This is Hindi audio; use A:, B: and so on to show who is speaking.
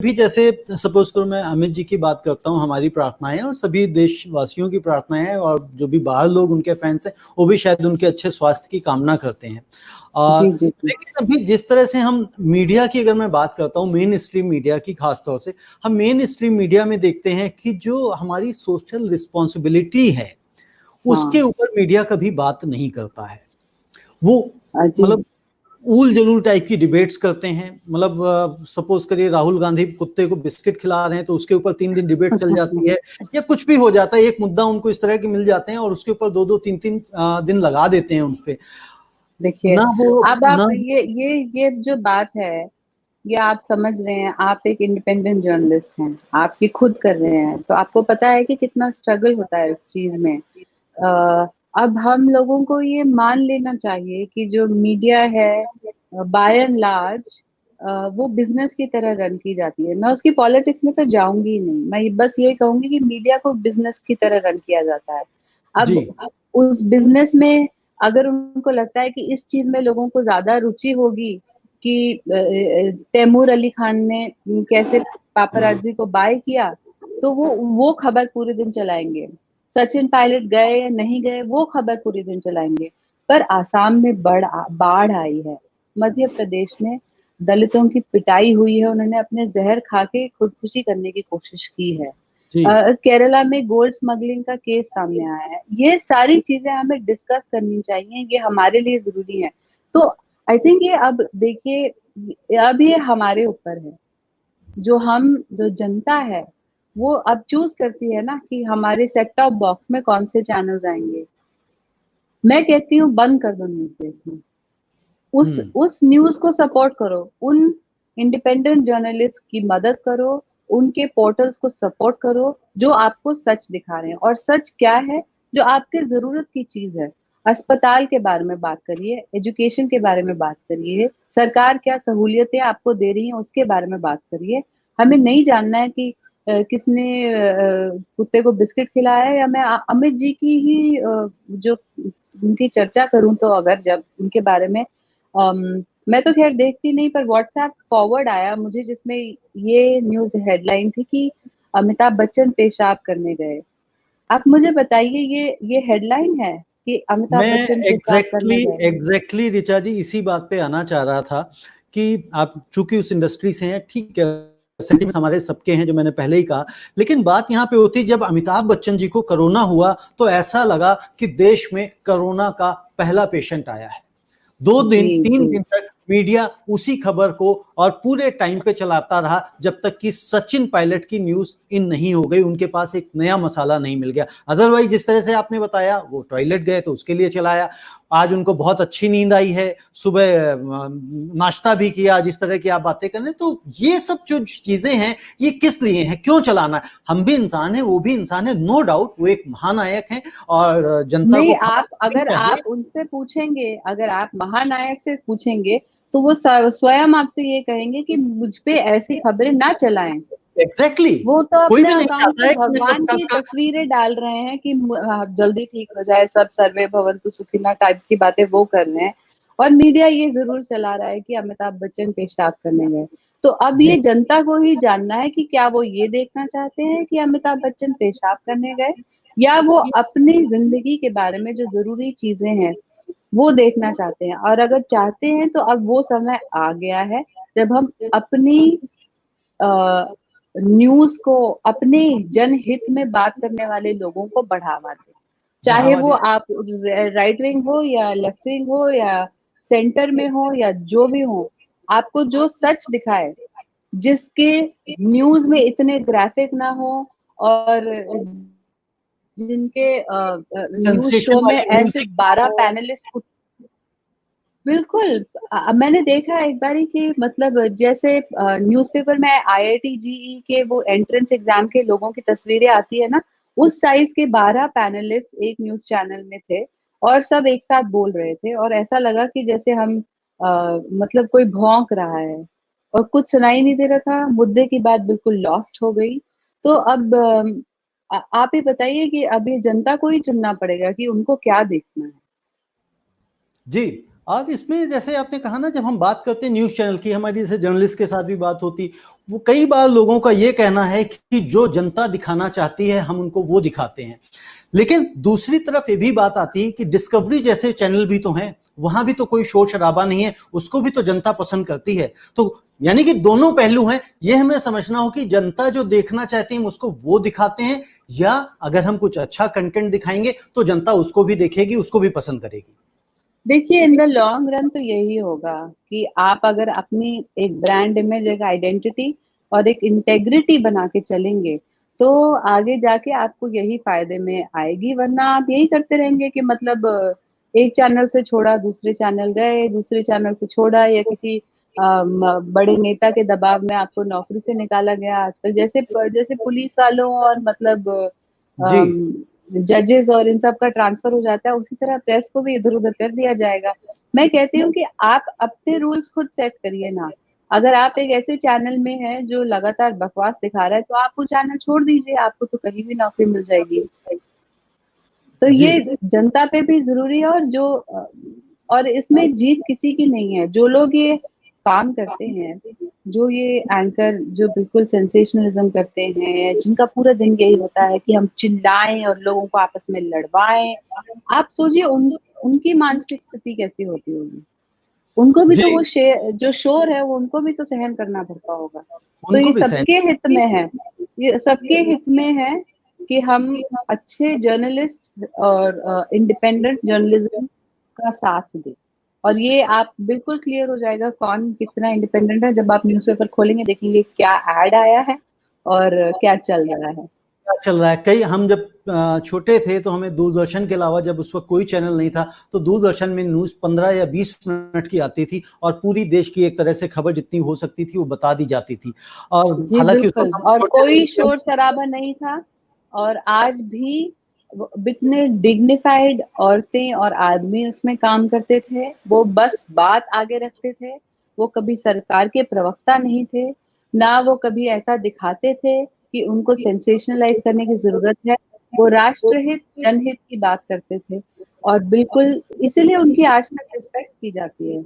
A: भी जैसे सपोज करो मैं अमित जी की बात करता हूँ, हमारी प्रार्थनाएं और सभी देशवासियों की प्रार्थनाएं हैं, और जो भी बाहर लोग उनके फैंस हैं वो भी शायद उनके अच्छे स्वास्थ्य की कामना करते हैं।
B: जी जी जी।
A: लेकिन अभी जिस तरह से हम मीडिया की, अगर मैं बात करता हूँ मेन स्ट्रीम मीडिया की खासतौर से, हम मेन स्ट्रीम मीडिया में देखते हैं कि जो हमारी सोशल रिस्पॉन्सिबिलिटी है उसके ऊपर मीडिया कभी बात नहीं करता है। वो मतलब ऊल जलूल टाइप की डिबेट्स करते हैं। मतलब सपोज करिए राहुल गांधी कुत्ते को बिस्किट खिला रहे हैं तो उसके ऊपर 3 दिन डिबेट चल जाती है, या कुछ भी हो जाता है, एक मुद्दा उनको इस तरह के मिल जाते हैं और उसके ऊपर 2-2 3-3 दिन लगा देते हैं उस पे।
B: देखिए अब आप ये जो बात है ये आप समझ रहे हैं, आप एक इंडिपेंडेंट जर्नलिस्ट हैं, आप ये खुद कर रहे हैं, तो आपको पता है कि कितना स्ट्रगल होता है इस चीज में। अब हम लोगों को ये मान लेना चाहिए कि जो मीडिया है बाय एंड लार्ज वो बिजनेस की तरह रन की जाती है। मैं उसकी पॉलिटिक्स में तो जाऊंगी ही नहीं, मैं बस ये कहूंगी कि मीडिया को बिजनेस की तरह रन किया जाता है। अब उस बिजनेस में अगर उनको लगता है कि इस चीज में लोगों को ज्यादा रुचि होगी कि तैमूर अली खान ने कैसे पापराजी को बाय किया, तो वो खबर पूरे दिन चलाएंगे। सचिन पायलट गए या नहीं गए वो खबर पूरे दिन चलाएंगे। पर आसाम में बाढ़ आई है, मध्य प्रदेश में दलितों की पिटाई हुई है, उन्होंने अपने जहर खा के खुदकुशी करने की कोशिश की है। केरला में गोल्ड स्मगलिंग का केस सामने आया है। ये सारी चीजें हमें डिस्कस करनी चाहिए, ये हमारे लिए जरूरी है। तो आई थिंक ये अब देखिए, अब ये हमारे ऊपर है, जो जनता है वो अब चूज करती है ना कि हमारे सेट टॉप बॉक्स में कौन से चैनल्स आएंगे। मैं कहती हूँ बंद कर दो न्यूज देखना, उस न्यूज को सपोर्ट करो, उन इंडिपेंडेंट जर्नलिस्ट की मदद करो, उनके पोर्टल्स को सपोर्ट करो जो आपको सच दिखा रहे हैं। और सच क्या है? जो आपके जरूरत की चीज है। अस्पताल के बारे में बात करिए, एजुकेशन के बारे में बात करिए, सरकार क्या सहूलियतें आपको दे रही है उसके बारे में बात करिए। हमें नहीं जानना है कि किसने कुत्ते को बिस्किट खिलाया है। या मैं अमित जी की ही जो उनकी चर्चा करूं, तो अगर जब उनके बारे में मैं तो खैर देखती नहीं, पर व्हाट्सएप फॉरवर्ड आया मुझे जिसमें ये न्यूज हेडलाइन थी कि अमिताभ बच्चन पेशाब करने गए। आप मुझे बताइए ये हेडलाइन है कि अमिताभ बच्चन पेशाब करने गए?
A: एग्जैक्टली ऋचा जी, इसी बात पे आना चाह रहा था कि आप चूंकि उस इंडस्ट्री से हैं, ठीक है, सेंटिमेंट्स हमारे सबके हैं जो मैंने पहले ही कहा, लेकिन बात यहाँ पे होती, जब अमिताभ बच्चन जी को कोरोना हुआ तो ऐसा लगा कि देश में कोरोना का पहला पेशेंट आया है। 2-3 दिन तक मीडिया उसी खबर को और पूरे टाइम पे चलाता रहा जब तक कि सचिन पायलट की न्यूज इन नहीं हो गई, उनके पास एक नया मसाला नहीं मिल गया। अदरवाइज जिस तरह से आपने बताया, वो टॉयलेट गए तो उसके लिए चलाया, आज उनको बहुत अच्छी नींद आई है, सुबह नाश्ता भी किया, जिस तरह की आप बातें कर रहे हैं, तो ये सब जो चीजें हैं ये किस लिए हैं, क्यों चलाना है? हम भी इंसान हैं, वो भी इंसान है, नो डाउट वो एक महानायक हैं और जनता
B: नहीं,
A: को
B: आप अगर आप उनसे पूछेंगे, अगर आप महानायक से पूछेंगे तो वो स्वयं आपसे ये कहेंगे कि मुझ पे ऐसी खबरें ना चलाएं।
A: एग्जैक्टली
B: वो तो
A: कोई
B: अपने
A: भी नहीं
B: अकाउंट
A: चाहता
B: पे
A: है कि
B: भगवान की तस्वीरें डाल रहे हैं कि जल्दी ठीक हो जाए सब, सर्वे भवन्तु सुखिनः टाइप की बातें वो कर रहे हैं। और मीडिया ये जरूर चला रहा है कि अमिताभ बच्चन पेशाब करने गए। तो अब ये जनता को ही जानना है कि क्या वो ये देखना चाहते हैं कि अमिताभ बच्चन पेशाब करने गए, या वो अपनी जिंदगी के बारे में जो जरूरी चीजें हैं वो देखना चाहते हैं। और अगर चाहते हैं तो अब वो समय आ गया है जब हम अपनी न्यूज को, अपने जनहित में बात करने वाले लोगों को बढ़ावा दें। चाहे वो आप राइट विंग हो या लेफ्ट विंग हो या सेंटर में हो या जो भी हो, आपको जो सच दिखाए, जिसके न्यूज में इतने ग्राफिक ना हो, और जिनके न्यूज शो में ऐसे 12 पैनलिस्ट, बिल्कुल। मैंने देखा एक बारी कि मतलब जैसे न्यूज़पेपर में आईआईटी जेईई के वो एंट्रेंस एग्जाम के लोगों की तस्वीरें आती है ना, उस साइज के 12 पैनलिस्ट एक न्यूज चैनल में थे और सब एक साथ बोल रहे थे, और ऐसा लगा कि जैसे हम मतलब कोई भौंक रहा है और कुछ सुनाई नहीं दे रहा था, मुद्दे की बात बिल्कुल लॉस्ट हो गई। तो अब आप ही बताइए कि अब ये जनता को ही चुनना पड़ेगा कि उनको क्या देखना है।
A: जी, और इसमें जैसे आपने कहा ना, जब हम बात करते हैं न्यूज़ चैनल की, हमारी जैसे जर्नलिस्ट के साथ भी बात होती, वो कई बार लोगों का ये कहना है कि जो जनता दिखाना चाहती है हम उनको वो दिखाते हैं। लेकिन दूसरी तरफ ये भी बात आती है कि डिस्कवरी जैसे चैनल भी तो हैं, वहां भी तो कोई शोर शराबा नहीं है, उसको भी तो जनता पसंद करती है। तो यानी कि दोनों पहलू हैं, ये हमें समझना हो कि जनता जो देखना चाहती है हम उसको वो दिखाते हैं, या अगर हम कुछ अच्छा कंटेंट दिखाएंगे तो जनता उसको भी देखेगी, उसको भी पसंद करेगी।
B: देखिए, इन द लॉन्ग रन तो यही होगा कि आप अगर अपनी एक ब्रांड इमेज, एक आइडेंटिटी और एक इंटेग्रिटी बना के चलेंगे, तो आगे जाके आपको यही फायदे में आएगी। वरना आप यही करते रहेंगे कि मतलब एक चैनल से छोड़ा, दूसरे चैनल गए, दूसरे चैनल से छोड़ा, या किसी बड़े नेता के दबाव में आपको नौकरी से निकाला गया। आजकल जैसे जैसे पुलिस वालों और मतलब
A: जी
B: जजेस और इन सब का ट्रांसफर हो जाता है, उसी तरह प्रेस को भी इधर उधर कर दिया जाएगा। मैं कहती हूँ कि आप अपने रूल्स खुद सेट करिए ना। अगर आप एक ऐसे चैनल में हैं जो लगातार बकवास दिखा रहा है, तो आप वो चैनल छोड़ दीजिए, आपको तो कहीं भी नौकरी मिल जाएगी। तो
A: जी
B: ये जनता पे भी जरूरी है। और जो और इसमें जीत किसी की नहीं है। जो लोग ये काम करते हैं, जो ये एंकर जो बिल्कुल सेंसेशनलिज्म करते हैं, जिनका पूरा दिन यही होता है कि हम चिल्लाएं और लोगों को आपस में लड़वाएं, आप सोचिए उनकी मानसिक स्थिति कैसी होती होगी। उनको भी
A: जी,
B: तो वो जो शोर है वो उनको भी तो सहन करना पड़ता होगा। तो
A: उनको
B: ये
A: भी सहन।
B: सबके हित में है, ये सबके हित में है कि हम अच्छे जर्नलिस्ट और इंडिपेंडेंट जर्नलिज्म का साथ दें। और ये आप बिल्कुल क्लियर हो जाएगा कौन कितना इंडिपेंडेंट है जब आप न्यूज़पेपर खोलेंगे, देखेंगे क्या ऐड आया है और क्या चल रहा है।
A: क्या चल रहा है? कई हम जब छोटे थे तो हमें दूरदर्शन के अलावा, जब उस वक्त कोई चैनल नहीं था, तो दूरदर्शन में न्यूज़ 15 या 20 मिनट की आती थी और पूरी देश की एक तरह से खबर जितनी हो सकती थी वो बता दी जाती थी। और
B: जी
A: हालांकि उस
B: बिल्कुल,
A: वक्त हम
B: और
A: छोटे
B: कोई
A: थे।
B: शोर शराबा नहीं था। और आज भी इतने डिग्निफाइड औरतें और आदमी उसमें काम करते थे। वो बस बात आगे रखते थे। वो कभी सरकार के प्रवक्ता नहीं थे, ना वो कभी ऐसा दिखाते थे कि उनको सेंसेशनलाइज करने की जरूरत है। वो राष्ट्रहित जनहित की बात करते थे। और बिल्कुल इसीलिए उनकी आज तक रिस्पेक्ट की जाती है।